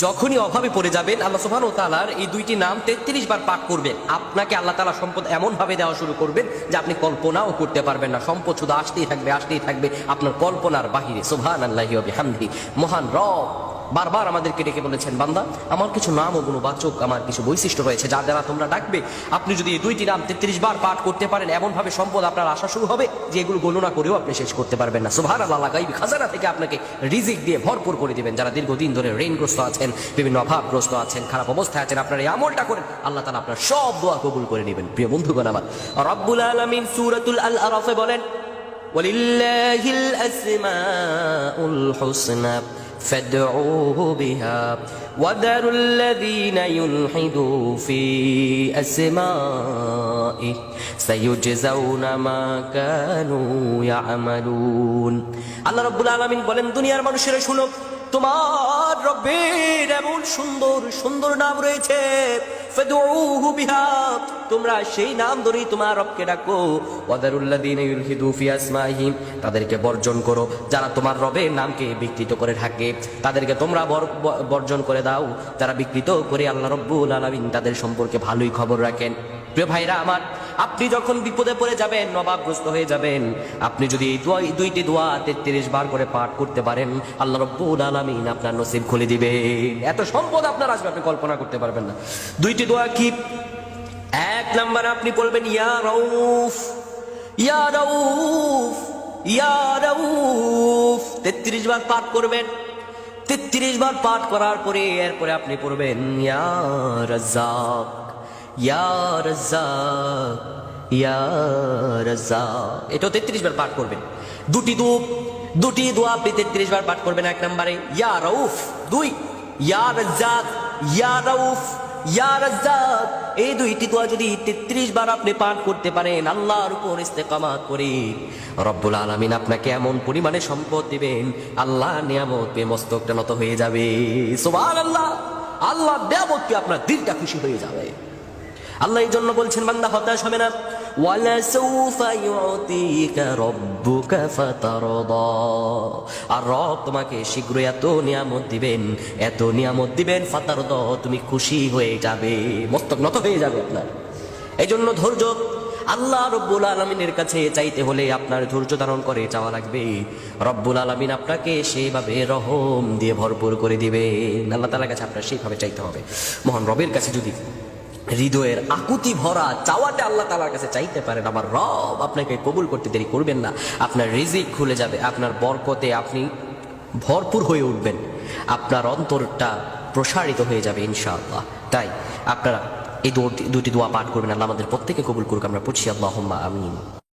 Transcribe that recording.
যখনই অভাবে পড়ে যাবেন আল্লাহ সুবহানাহু ওয়া তাআলার এই দুইটি নাম 33 বার পাঠ করবেন, আপনাকে আল্লাহ তাআলা সম্পদ এমন ভাবে দেওয়া শুরু করবেন যে আপনি কল্পনাও করতে পারবেন না। সম্পদ শুধু আসতেই থাকবে আপনার কল্পনার বাহিরে। সুবহানাল্লাহি ওয়া বিহামদিহি। মহান রব বারবার আমাদেরকে ডেকে বলেছেন, বান্দা আমার কিছু নাম ও গুণবাচক, আমার কিছু বৈশিষ্ট্য রয়েছে যার দ্বারা তোমরা ডাকবে। আপনি যদি এই দুইটি নাম 33 বার পাঠ করতে পারেন, এমন ভাবে সম্পদ আপনার আসা শুরু হবে যে এগুলো গণনা করেও আপনি শেষ করতে পারবেন না। সুবহানাল্লাহ। গায়বী খাজানা থেকে আপনাকে রিজিক দিয়ে ভরপুর করে দিবেন। যারা দীর্ঘদিন ধরে ঋণগ্রস্ত আছেন, বিভিন্ন অভাবগ্রস্ত আছেন, খারাপ অবস্থায় আছেন, আপনার এই আমলটা করেন, আল্লাহ তাআলা আপনার সব দোয়া কবুল করে নেবেন। প্রিয় বন্ধুগণ আমার, রব্বুল আলামিন সূরাতুল আল আরাফে বলেন, ওয়ালিল্লাহিল আসমাউল হুসনা فادعوه بها وذروا الذين يلحدوا في أسمائه سيجزون ما كانوا يعملون। আল্লাহ রাব্বুল আলামিন বলেন, দুনিয়ার মানুষেরা শুনো, তোমার রব্বের এমন সুন্দর সুন্দর নাম রয়েছে, ফাদউহু বিহা, তোমরা সেই নাম ধরেই তোমার রবকে ডাকো। ওয়াদারুল্লাযীনা ইউলহিদু ফি আসমাইহি, তাদেরকে বর্জন করো যারা তোমার রবের নামকে বিকৃত করে থাকে, তাদেরকে তোমরা বর্জন করে দাও যারা বিকৃত করে। আল্লাহ রাব্বুল আলামিন তাদের সম্পর্কে ভালোই খবর রাখেন। প্রিয় ভাইরা আমার, আপনি যখন বিপদে পড়ে যাবেন, অভাবগ্রস্ত হয়ে যাবেন, আপনি যদি এই দুইটি দোয়া 33 বার করে পাঠ করতে পারেন, আল্লাহ রাব্বুল আলামিন আপনার নসিব খুলে দিবেন। এত সম্পদ আপনার আসবে আপনি কল্পনা করতে পারবেন না। দুইটি দোয়া কি? এক নাম্বার আপনি বলবেন, ইয়া রাউফ ইয়া রাউফ ইয়া রাউফ, 33 বার পাঠ করবেন। 33 বার পাঠ করার পরে এরপরে আপনি পড়বেন, ইয়া রাজ্জাক ইয়া রাজ্জাক ইয়া রাজ্জাক। এটাও 33 বার পাঠ করবেন। দুটি দোয়া আপনি 33 বার পাঠ করবেন। এক নম্বরে ইয়া রাউফ, 2 ইয়া রাজ্জাক ইয়া রাউফ ইয়া রাজ্জাক। এই দুইটি দোয়া যদি 33 বার আপনি পাঠ করতে পারেন, আল্লাহর উপর ইস্তেকামাত করে, রব্বুল আলামিন আপনাকে এমন পরিমাণে সম্পদ দিবেন, আল্লাহ নিয়ামত পেয়ে মস্তকটা নত হয়ে যাবে। সুবহানাল্লাহ। আল্লাহ নিয়ামত পেয়ে আপনার দিলটা খুশি হয়ে যাবে। আল্লাহ এই জন্য বলছেন, বান্দা হতাশ হবে না। ওয়ালা সাউফা ইউতিকা রাব্বুকা ফাতারদা, আর রব তোমাকে শীঘ্রই এত নিয়ামত দিবেন, ফাতারদা, তুমি খুশি হয়ে যাবে, মস্তক নত হয়ে যাবে আপনার। এই জন্য ধৈর্য, আল্লাহ রব্বুল আলামিনের কাছে চাইতে হলে আপনার ধৈর্য ধারণ করে চাওয়া লাগবে। রব্বুল আলামিন আপনাকে সেইভাবে রহম দিয়ে ভরপুর করে দিবেন। আল্লাহ তাআলার কাছে আপনার সেইভাবে চাইতে হবে। মহান রবের কাছে যদি হৃদয়ের আকুতি ভরা চাওয়াটা আল্লাহ তাআলার কাছে চাইতে পারেন, আমার রব আপনাকে কবুল করতে দেরি করবেন না। আপনার রিজিক খুলে যাবে, আপনার বরকতে আপনি ভরপুর হয়ে উঠবেন, আপনার অন্তরটা প্রসারিত হয়ে যাবে ইনশাআল্লাহ। তাই আপনারা এই দুটি দোয়া পাঠ করবেন। আল্লাহ আমাদের প্রত্যেকে কবুল করুক। আমরা পড়ছি আল্লাহুম্মা আমিন।